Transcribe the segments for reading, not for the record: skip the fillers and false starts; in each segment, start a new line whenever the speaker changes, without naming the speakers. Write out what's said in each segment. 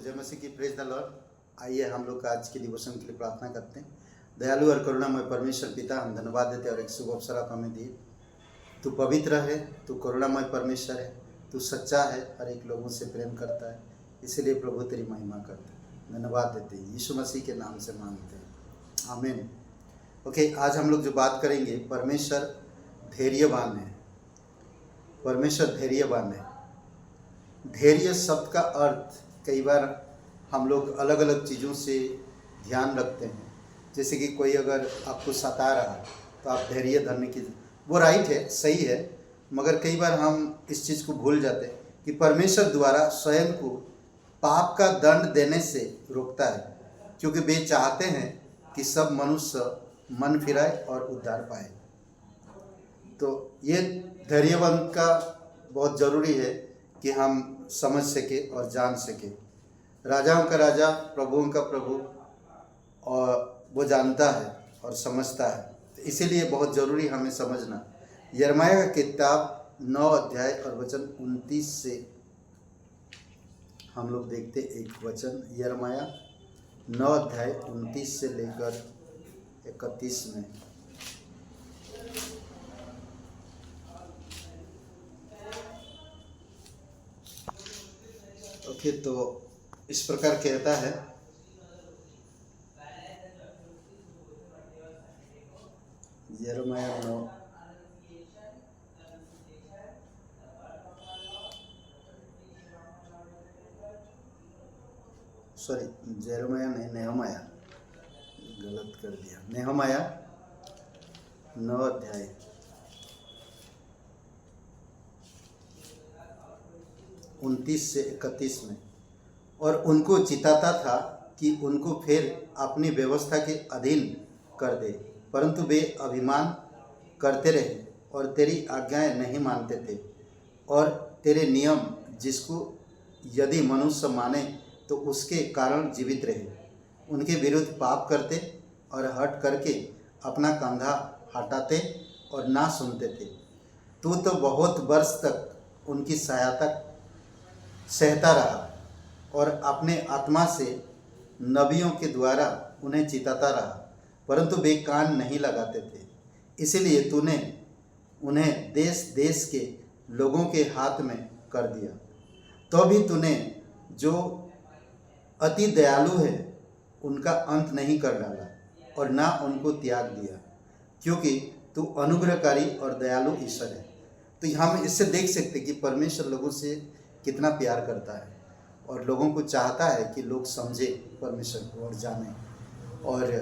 जय मसीह की, praise the Lord. आइए हम लोग आज के डिवोशन के लिए प्रार्थना करते हैं। दयालु और करुणामय परमेश्वर पिता, हम धन्यवाद देते हैं और एक शुभ अवसर आप हमें दिए। तू पवित्र है, तू करुणामय परमेश्वर है, तू सच्चा है, हर एक लोगों से प्रेम करता है, इसलिए प्रभु तेरी महिमा करते हैं, धन्यवाद देते हैं। यीशु मसीह के नाम से मांगते हैं, आमीन। ओके, आज हम लोग जो बात करेंगे, परमेश्वर धैर्यवान है। परमेश्वर धैर्यवान है। धैर्य शब्द का अर्थ कई बार हम लोग अलग अलग चीज़ों से ध्यान रखते हैं। जैसे कि कोई अगर आपको सता रहा है तो आप धैर्य धरने की, वो राइट है, सही है, मगर कई बार हम इस चीज़ को भूल जाते हैं कि परमेश्वर द्वारा स्वयं को पाप का दंड देने से रोकता है, क्योंकि वे चाहते हैं कि सब मनुष्य मन फिराए और उद्धार पाए। तो ये धैर्यवान का बहुत ज़रूरी है कि हम समझ सके और जान सके। राजाओं का राजा, प्रभुओं का प्रभु, और वो जानता है और समझता है, तो इसीलिए बहुत ज़रूरी हमें समझना। यिर्मयाह का किताब 9 अध्याय और वचन 29 से हम लोग देखते एक वचन। यिर्मयाह 9 अध्याय 29 से लेकर 31 में। ओके, तो इस प्रकार कहता है, यिर्मयाह 9 यिर्मयाह नहीं, नेहमाया, गलत कर दिया। नेहमाया 9 अध्याय 29 से 31 में। और उनको चिताता था कि उनको फिर अपनी व्यवस्था के अधीन कर दे, परंतु वे अभिमान करते रहे और तेरी आज्ञाएं नहीं मानते थे, और तेरे नियम जिसको यदि मनुष्य माने तो उसके कारण जीवित रहे। उनके विरुद्ध पाप करते और हट करके अपना कंधा हटाते और ना सुनते थे। तू तो बहुत वर्ष तक उनकी सहायता सहता रहा और अपने आत्मा से नबियों के द्वारा उन्हें चिताता रहा, परंतु वे कान नहीं लगाते थे। इसलिए तूने उन्हें देश देश के लोगों के हाथ में कर दिया। तो भी तूने जो अति दयालु है उनका अंत नहीं कर डाला और ना उनको त्याग दिया, क्योंकि तू अनुग्रहकारी और दयालु ईश्वर है। तो हम इससे देख सकते कि परमेश्वर लोगों से कितना प्यार करता है और लोगों को चाहता है कि लोग समझे परमेश्वर को और जाने और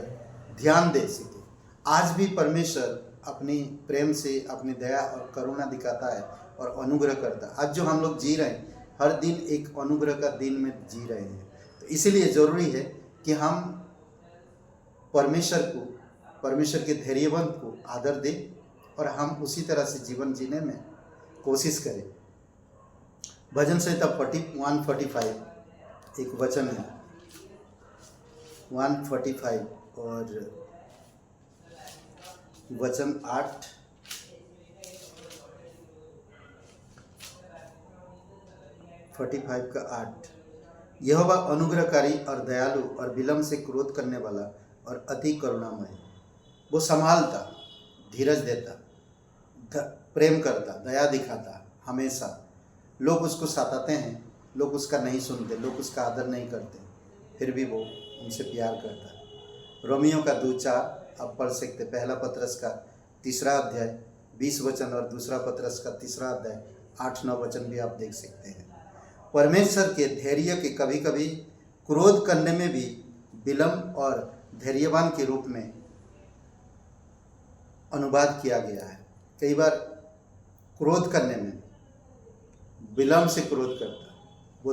ध्यान दे सके। आज भी परमेश्वर अपनी प्रेम से अपनी दया और करुणा दिखाता है और अनुग्रह करता है। आज जो हम लोग जी रहे हैं, हर दिन एक अनुग्रह का दिन में जी रहे हैं। तो इसीलिए ज़रूरी है कि हम परमेश्वर के धैर्यवान को आदर दें और हम उसी तरह से जीवन जीने में कोशिश करें। भजन संहिता 145 एक वचन है, 145 और वचन 8। का 8। यहोवा अनुग्रहकारी और दयालु और विलम्ब से क्रोध करने वाला और अति करुणामय। वो संभालता, धीरज देता, प्रेम करता, दया दिखाता हमेशा। लोग उसको सताते हैं, लोग उसका नहीं सुनते, लोग उसका आदर नहीं करते, फिर भी वो उनसे प्यार करता है। रोमियो का 2:4 आप पढ़ सकते। पहला पत्रस का 3 अध्याय 20 वचन और दूसरा पत्रस का 3 अध्याय 8-9 वचन भी आप देख सकते हैं। परमेश्वर के धैर्य के कभी कभी क्रोध करने में भी विलम्ब और धैर्यवान के रूप में अनुवाद किया गया है। कई बार क्रोध करने में विलम्ब से क्रोध करता है, वो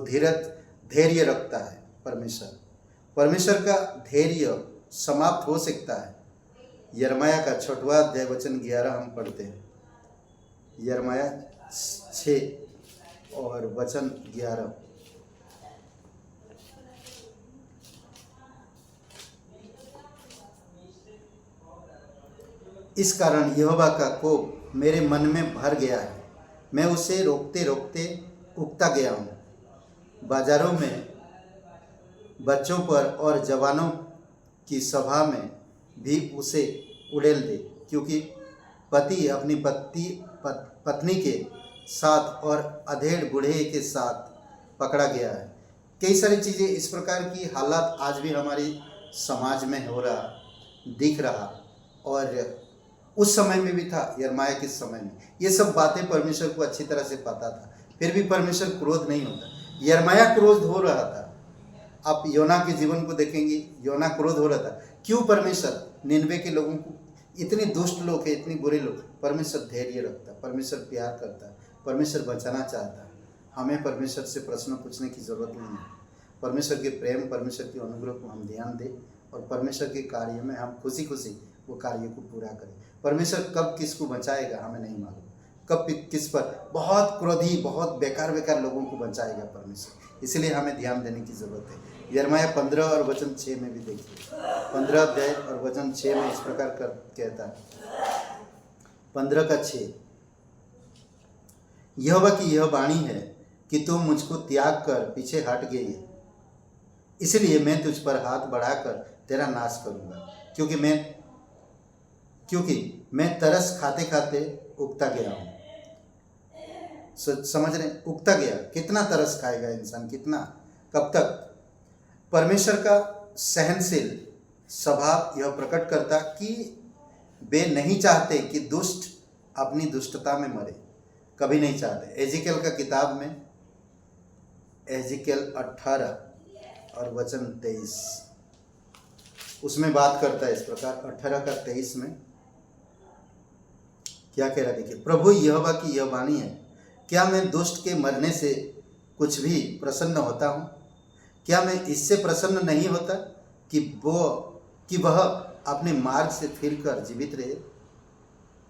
धैर्य रखता है। परमेश्वर का धैर्य समाप्त हो सकता है। यिर्मयाह का 6वां अध्याय वचन 11 हम पढ़ते हैं। यिर्मयाह 6 और वचन 11। इस कारण यहोवा का कोप मेरे मन में भर गया है, मैं उसे रोकते रोकते उकता गया हूँ। बाजारों में बच्चों पर और जवानों की सभा में भी उसे उड़ेल दे, क्योंकि पति अपनी पत्नी के साथ और अधेड़ बूढ़े के साथ पकड़ा गया है। कई सारी चीज़ें इस प्रकार की हालात आज भी हमारी समाज में हो रहा, दिख रहा, और उस समय में भी था, यिर्मयाह के समय में ये सब बातें परमेश्वर को अच्छी तरह से पता था, फिर भी परमेश्वर क्रोध नहीं होता। यिर्मयाह क्रोध हो रहा था। आप योना के जीवन को देखेंगे, योना क्रोध हो रहा था। क्यों? परमेश्वर निनवे के लोगों को, इतने दुष्ट लोग हैं, इतने बुरे लोग, परमेश्वर धैर्य रखता, परमेश्वर प्यार करता, परमेश्वर बचाना चाहता। हमें परमेश्वर से प्रश्न पूछने की जरूरत नहीं है। परमेश्वर के प्रेम, परमेश्वर के अनुग्रह को हम ध्यान दें और परमेश्वर के कार्य में हम खुशी खुशी वो कार्य को पूरा करें। परमेश्वर कब किसको बचाएगा हमें नहीं मालूम, कब किस पर बहुत क्रोधी, बहुत बेकार लोगों को बचाएगा परमेश्वर, इसलिए हमें ध्यान देने की जरूरत है। यिर्मयाह 15 और वचन 6 में भी देखिए, 15 अध्याय और वचन 6 में इस प्रकार कहता है, 15:6, यहोवा की यह वाणी है कि तुम मुझको त्याग कर पीछे हट गई है, इसलिए मैं तुझ पर हाथ बढ़ाकर तेरा नाश करूंगा, क्योंकि मैं तरस खाते खाते उगता गया हूं। समझ रहे? उगता गया, कितना तरस खाएगा इंसान, कितना, कब तक? परमेश्वर का सहनशील स्वभाव यह प्रकट करता कि वे नहीं चाहते कि दुष्ट अपनी दुष्टता में मरे, कभी नहीं चाहते। एजिकेल का किताब में, एजिकेल 18 और वचन 23, उसमें बात करता है इस प्रकार। 18:23 में क्या कह रहा है देखिए, प्रभु यहोवा की यह वाणी है, क्या मैं दुष्ट के मरने से कुछ भी प्रसन्न होता हूँ? क्या मैं इससे प्रसन्न नहीं होता कि वह अपने मार्ग से फिरकर जीवित रहे?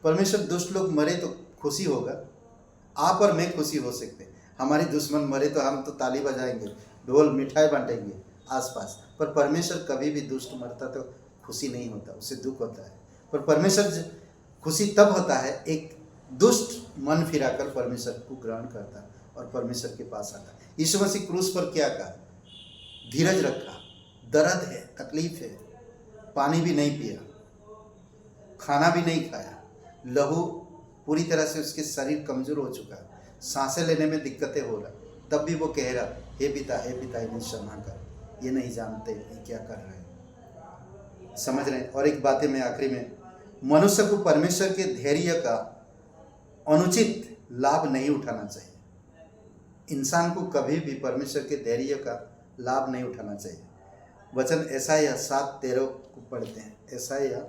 परमेश्वर दुष्ट लोग मरे तो खुशी होगा, आप और मैं खुशी हो सकते। हमारे दुश्मन मरे तो हम तो ताली बजाएंगे, ढोल मिठाई बांटेंगे आसपास, पर परमेश्वर कभी भी दुष्ट मरता तो खुशी नहीं होता, उसे दुख होता है। पर परमेश्वर खुशी तब होता है एक दुष्ट मन फिराकर परमेश्वर को ग्रहण करता और परमेश्वर के पास आता। यीशु मसीह क्रूस पर क्या कहा? धीरज रखा, दर्द है, तकलीफ है, पानी भी नहीं पिया, खाना भी नहीं खाया, लहू पूरी तरह से उसके शरीर कमजोर हो चुका, सांसें लेने में दिक्कतें हो रहा, तब भी वो कह रहा, हे पिता इन्हें क्षमा कर, ये नहीं जानते ये क्या कर रहे हैं। समझ रहे हैं? और एक बात है, मैं आखिरी में, मनुष्य को परमेश्वर के धैर्य का अनुचित लाभ नहीं उठाना चाहिए। इंसान को कभी भी परमेश्वर के धैर्य का लाभ नहीं उठाना चाहिए। वचन यशायाह 7:13 को पढ़ते हैं, यशायाह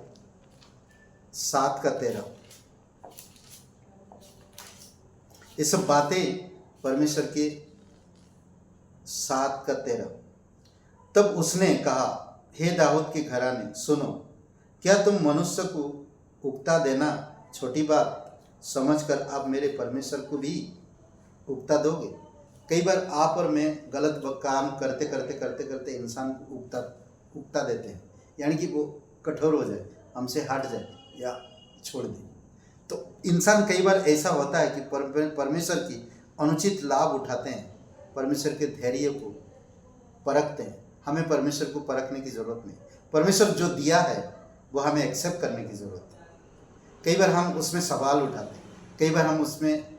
7:13। ये सब बातें परमेश्वर के 7:13। तब उसने कहा, हे दाऊद के घराने सुनो, क्या तुम मनुष्य को उकता देना छोटी बात समझकर आप मेरे परमेश्वर को भी उकता दोगे? कई बार आप और मैं गलत काम करते करते इंसान को उकता देते हैं, यानी कि वो कठोर हो जाए, हमसे हट जाए या छोड़ दे। तो इंसान कई बार ऐसा होता है कि परमेश्वर की अनुचित लाभ उठाते हैं, परमेश्वर के धैर्य को परखते हैं। हमें परमेश्वर को परखने की ज़रूरत नहीं, परमेश्वर जो दिया है वो हमें एक्सेप्ट करने की ज़रूरत है। कई बार हम उसमें सवाल उठाते हैं, कई बार हम उसमें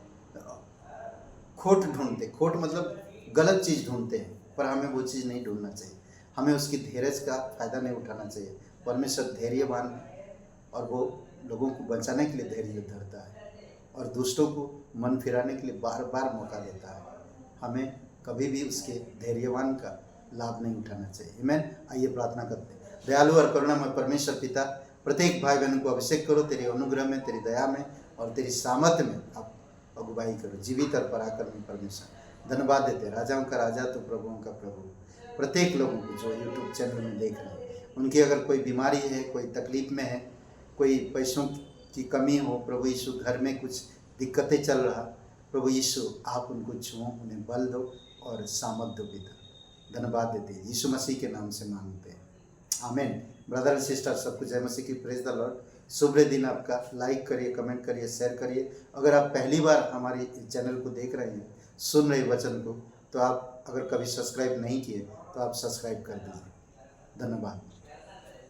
खोट ढूंढते, खोट मतलब गलत चीज़ ढूंढते हैं, पर हमें वो चीज़ नहीं ढूंढना चाहिए, हमें उसकी धैर्य का फ़ायदा नहीं उठाना चाहिए। परमेश्वर धैर्यवान और वो लोगों को बचाने के लिए धैर्य धरता है और दुष्टों को मन फिराने के लिए बार बार मौका देता है। हमें कभी भी उसके धैर्यवान का लाभ नहीं उठाना चाहिए। आमीन। आइए प्रार्थना करते हैं। दयालु और करुणामय परमेश्वर पिता, प्रत्येक भाई बहन को अभिषेक करो तेरे अनुग्रह में, तेरी दया में और तेरी सामर्थ्य में आप अगुवाई करो। जीवित और पराक्रमी परमेश्वर, धन्यवाद देते, राजाओं का राजा तो प्रभुओं का प्रभु। प्रत्येक लोगों को जो यूट्यूब चैनल में देख रहे हैं, उनकी अगर कोई बीमारी है, कोई तकलीफ में है, कोई पैसों की कमी हो, प्रभु यीशु घर में कुछ दिक्कतें चल रहा, प्रभु यीशु आप उनको छुओ, उन्हें बल दो और सामर्थ दो पिता। धन्यवाद देते हैं, यीशु मसीह के नाम से मांगते हैं, आमीन। ब्रदर एंड सिस्टर सबको जय मसीह की, प्रेज द लॉर्ड। शुभ दिन आपका। लाइक करिए, कमेंट करिए, शेयर करिए। अगर आप पहली बार हमारे चैनल को देख रहे हैं, सुन रहे वचन को, तो आप अगर कभी सब्सक्राइब नहीं किए तो आप सब्सक्राइब कर दीजिए। धन्यवाद।